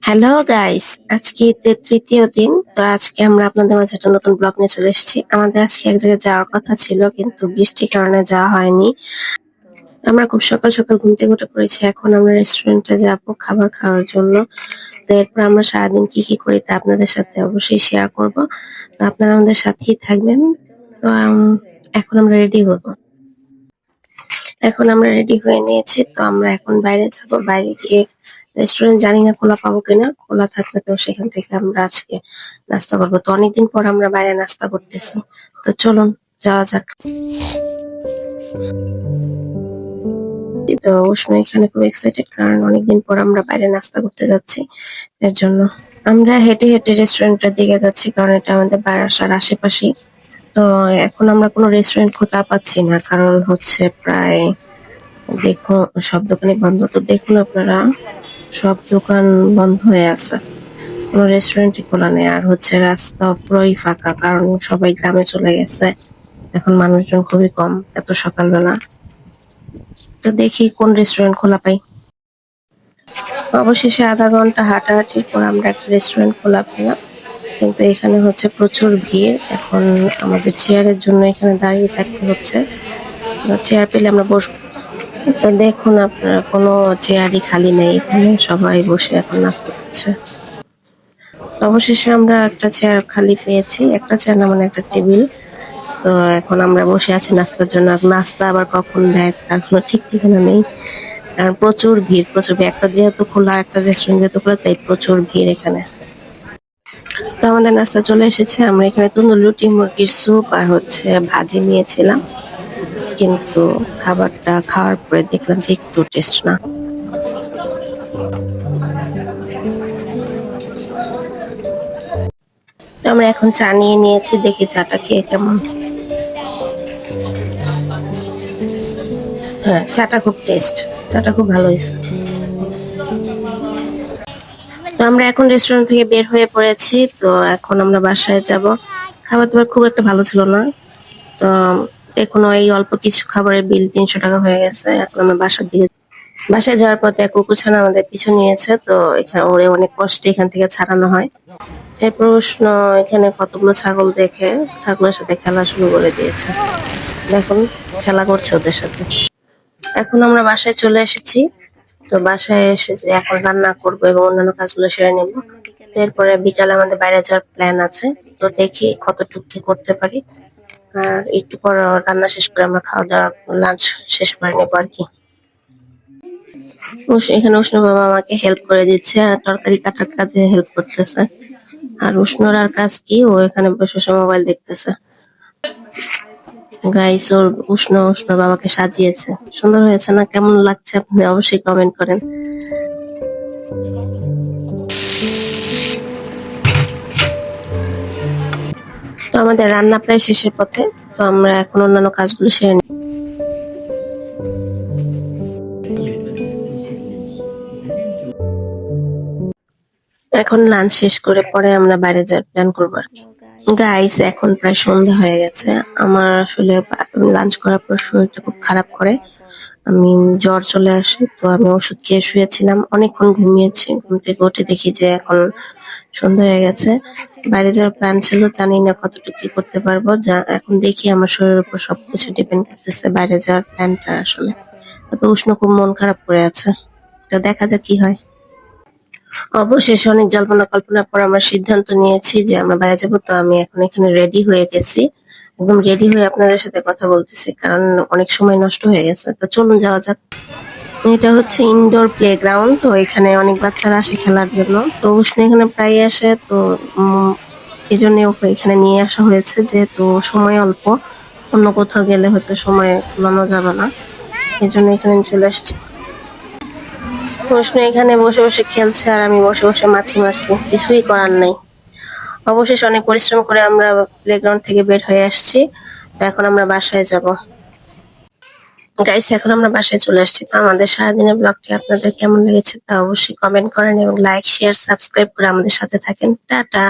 Hello guys, আজকে ঈদের তৃতীয় দিন। তো আজকে আমরা আপনাদের মাঝে একটা নতুন ব্লগ নিয়ে চলে এসেছি। আমাদের আজকে এক জায়গায় যাওয়ার কথা ছিল, কিন্তু বৃষ্টির কারণে যাওয়া হয়নি। আমরা খুব সকাল সকাল ঘুম থেকে উঠে পড়েছি। এখন আমরা রেস্টুরেন্টে যাব খাবার খাওয়ার জন্য। তো এরপর আমরা সারাদিন কি কি করি তা আপনাদের সাথে অবশ্যই শেয়ার করব। তো আপনারা আমাদের সাথেই থাকবেন। তো এখন আমরা রেডি হব। এখন আমরা রেডি হয়ে নিয়েছি, তো আমরা এখন বাইরে যাব। বাইরে গিয়ে রেস্টুরেন্ট জানি না খোলা পাবো কিনা, খোলা থাকলে তো সেখান থেকে আমরা আজকে নাস্তা করবো। তো অনেকদিন পর আমরা বাইরে নাস্তা করতেছি, তো চলুন যাওয়া যাক। তো উষ্ণ এখানে খুব এক্সাইটেড, কারণ অনেকদিন পর আমরা বাইরে নাস্তা করতে যাচ্ছি। এর জন্য আমরা হেঁটে হেঁটে রেস্টুরেন্টের দিকে যাচ্ছি, কারণ এটা আমাদের বাসার আশেপাশেই। তো এখন আমরা কোনো রেস্টুরেন্ট খোলা পাচ্ছি না, কারণ হচ্ছে প্রায় দেখুন সব দোকানই বন্ধ। তো দেখুন আপনারা, সব দোকান বন্ধ হয়ে আছে, কোনো রেস্টুরেন্টই খোলা নেই। আর হচ্ছে রাস্তা পুরোই ফাঁকা, কারণ সবাই গ্রামে চলে গেছে। এখন মানুষজন খুবই কম এত সকালবেলা। তো দেখি কোন রেস্টুরেন্ট খোলা পাই। অবশেষে আধা ঘন্টা হাঁটাহাঁটির পর আমরা একটা রেস্টুরেন্ট খোলা পেলাম, কিন্তু এখানে হচ্ছে প্রচুর ভিড়। এখন আমাদের চেয়ারের জন্য এখানে দাঁড়িয়ে থাকতে হচ্ছে। চেয়ার পেলে আমরা বসবো। তো দেখুন আপনারা, কোনো চেয়ারই খালি নেই, এখানে সবাই বসে এখন নাস্তা করছে। অবশেষে আমরা একটা চেয়ার খালি পেয়েছি, একটা চেয়ার না মানে একটা টেবিল। তো এখন আমরা বসে আছি নাস্তার জন্য। নাস্তা আবার কখন দেয় তার কোনো ঠিক ঠিকানা নেই, কারণ প্রচুর ভিড়, প্রচুর ভিড়। একটা যেহেতু খোলা, একটা রেস্টুরেন্ট যেহেতু খোলা, তাই প্রচুর ভিড় এখানে। তো আমাদের নাস্তা চলে এসেছে। আমরা এখানে তন্দুর রুটি, মুরগির স্যুপ আর হচ্ছে ভাজি নিয়েছিলাম, কিন্তু খাবারটা খাওয়ার পরে দেখলাম যে একটু টেস্ট না। তো আমরা এখন চা নিয়ে নিয়েছি, দেখি চাটা খেয়ে কেমন। হ্যাঁ, চাটা খুব টেস্ট, চাটা খুব ভালো হয়েছে। তো আমরা এখন রেস্টুরেন্ট থেকে বের হয়ে পড়েছি। তো এখন আমরা বাসায় যাব। খাবার দাবার খুব একটা ভালো ছিল না। তো এখন এই অল্প কিছু খাবারের বিল 300 টাকা হয়ে গেছে। এখন আমরা বাসায় যাওয়ার পথে এক কুকুরছানা আমাদের পিছু নিয়েছে। তো এখানে ওরে অনেক কষ্টে এখান থেকে ছাড়ানো হয়। এর প্রশ্ন, এখানে কতগুলো ছাগল দেখে ছাগলের সাথে খেলা শুরু করে দিয়েছে। দেখুন, খেলা করছে ওদের সাথে। এখন আমরা বাসায় চলে এসেছি। তো বাসায় এসে যে এখন রান্না করবো এবং অন্যান্য কাজগুলো সেরে নেব। এরপরে বিকালে আমাদের বাইরে যাওয়ার প্ল্যান আছে। তো দেখি কতটুকু কি করতে পারি। আর একটু পর রান্না শেষ করে আমরা খাওয়া দাওয়া, লাঞ্চ শেষ করে নেবো আর কি। এখানে উষ্ণ বাবা আমাকে হেল্প করে দিচ্ছে, আর তরকারি কাটার কাজে হেল্প করতেছে। আর উষ্ণর আর কাজ কি, ও এখানে বসে বসে মোবাইল দেখতেছে। গাইস, ওর উষ্ণ উষ্ণ বাবাকে সাজিয়েছে। সুন্দর হয়েছে না? কেমন লাগছে আপনি অবশ্যই কমেন্ট করেন। তো আমাদের রান্না প্রায় শেষের পথে। তো আমরা এখন অন্যান্য কাজগুলো সেরে নিই। এখন লাঞ্চ শেষ করে পরে আমরা বাইরে যাওয়ার প্ল্যান করবো আর কি। গাইস, এখন প্রায় সন্ধ্যা হয়ে গেছে। আমার আসলে লাঞ্চ করার পর শরীরটা খুব খারাপ করে, আমি জ্বর চলে আসে। তো আমি ওষুধ খেয়ে শুয়েছিলাম, অনেকক্ষণ ঘুমিয়েছি। ঘুম থেকে উঠে দেখি যে এখন সন্ধ্যা হয়ে গেছে। বাইরে যাওয়ার প্ল্যান ছিল, জানি না কতটুকু কি করতে পারবো। যা এখন দেখি আমার শরীরের উপর সবকিছু ডিপেন্ড করতেছে বাইরে যাওয়ার প্ল্যানটা আসলে। তবে উষ্ণ খুব মন খারাপ করে আছে, তো দেখা যাক কি হয়। অবশেষে অনেক জল্পনা কল্পনার পর আমরা সিদ্ধান্ত নিয়েছি যে আমরা বাইরে যাবো। তো আমি এখন এখানে রেডি হয়ে গেছি, একদম রেডি হয়ে আপনাদের সাথে কথা বলতেছি, কারণ অনেক সময় নষ্ট হয়ে গেছে। তো চলুন যাওয়া যাক। এটা হচ্ছে ইনডোর প্লে গ্রাউন্ড। তো এখানে অনেক বাচ্চারা আসে খেলার জন্য। তো উষ্ণ এখানে প্রায় আসে। তো এই জন্য ওকে এখানে নিয়ে আসা হয়েছে, যেহেতু সময় অল্প। অন্য কোথাও গেলে হয়তো সময় কুলানো যাবে না, এই জন্য এখানে চলে আসছি। উষ্ণ এখানে বসে বসে খেলছে, আর আমি বসে বসে মাছি মারছি, কিছুই করার নাই। অবশেষে অনেক পরিশ্রম করে আমরা প্লেগ্রাউন্ড থেকে বের হয়ে আসছি। তো এখন আমরা বাসায় যাব। গাইস, এখন আমরা বাসায় চলে আসছি। তো আমাদের সারাদিনের ব্লগটি আপনাদের কেমন লেগেছে তা অবশ্যই কমেন্ট করেন, এবং লাইক, শেয়ার, সাবস্ক্রাইব করে আমাদের সাথে থাকেন। টাটা।